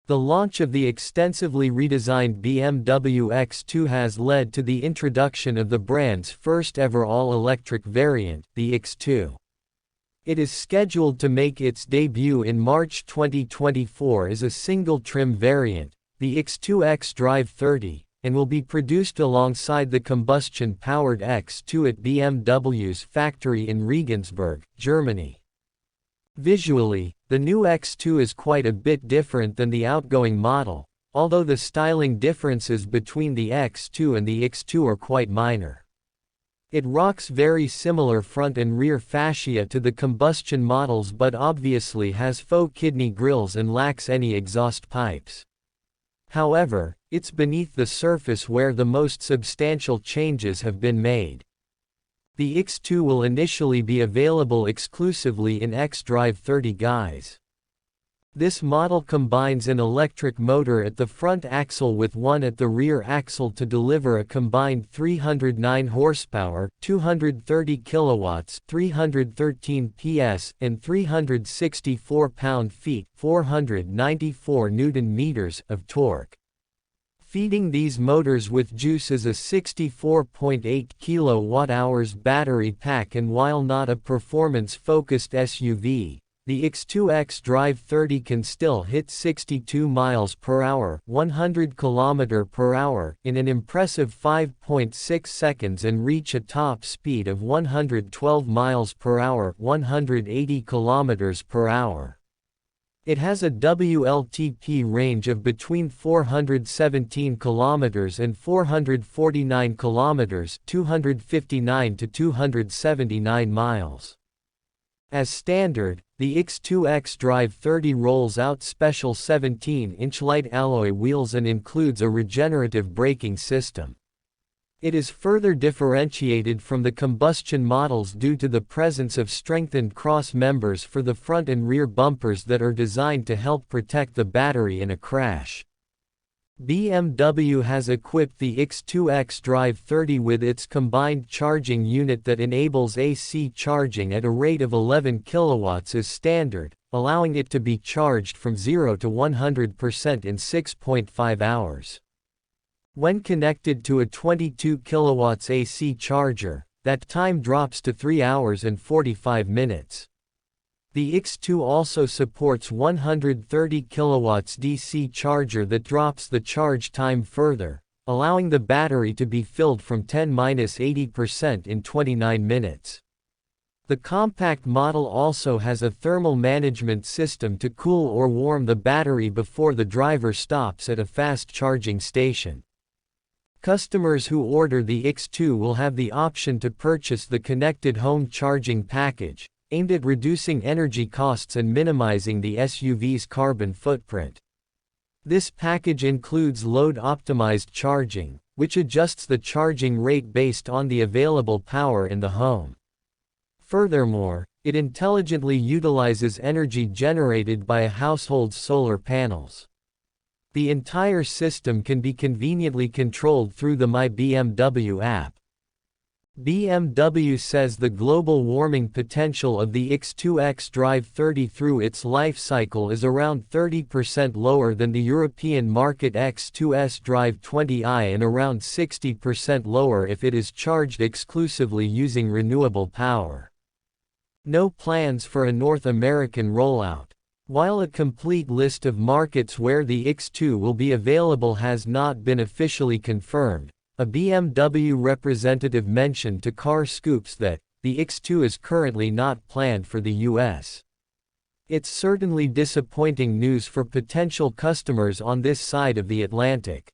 The launch of the extensively redesigned BMW X2 has led to the introduction of the brand's first ever all-electric variant, the X2. It is scheduled to make its debut in March 2024 as a single-trim variant, the X2 xDrive 30, and will be produced alongside the combustion-powered X2 at BMW's factory in Regensburg, Germany. Visually, the new X2 is quite a bit different than the outgoing model, although the styling differences between the X2 and the X2 are quite minor. It rocks very similar front and rear fascia to the combustion models but obviously has faux kidney grills and lacks any exhaust pipes. However, it's beneath the surface where the most substantial changes have been made. The X2 will initially be available exclusively in xDrive 30 guise. This model combines an electric motor at the front axle with one at the rear axle to deliver a combined 309 horsepower, 230 kilowatts, 313 PS, and 364 pound-feet, 494 Newton-meters of torque. Feeding these motors with juice is a 64.8 kWh battery pack, and while not a performance-focused SUV, the X2 xDrive 30 can still hit 62 miles per hour, 100 km per hour, in an impressive 5.6 seconds and reach a top speed of 112 miles per hour, 180 km per hour. It has a WLTP range of between 417 km and 449 km, 259 to 279 miles. As standard, the X2 xDrive 30 rolls out special 17-inch light alloy wheels and includes a regenerative braking system. It is further differentiated from the combustion models due to the presence of strengthened cross members for the front and rear bumpers that are designed to help protect the battery in a crash. BMW has equipped the X2 xDrive 30 with its combined charging unit that enables AC charging at a rate of 11 kilowatts as standard, allowing it to be charged from 0 to 100% in 6.5 hours. When connected to a 22 kilowatts AC charger, that time drops to 3 hours and 45 minutes. The X2 also supports 130 kilowatts DC charger that drops the charge time further, allowing the battery to be filled from 10–80% in 29 minutes. The compact model also has a thermal management system to cool or warm the battery before the driver stops at a fast charging station. Customers who order the X2 will have the option to purchase the connected home charging package, aimed at reducing energy costs and minimizing the SUV's carbon footprint. This package includes load-optimized charging, which adjusts the charging rate based on the available power in the home. Furthermore, it intelligently utilizes energy generated by a household's solar panels. The entire system can be conveniently controlled through the My BMW app. BMW says the global warming potential of the X2 xDrive 30 through its life cycle is around 30% lower than the European market X2 xDrive 20i and around 60% lower if it is charged exclusively using renewable power. No plans for a North American rollout. While a complete list of markets where the X2 will be available has not been officially confirmed, a BMW representative mentioned to Car Scoops that the X2 is currently not planned for the US. It's certainly disappointing news for potential customers on this side of the Atlantic.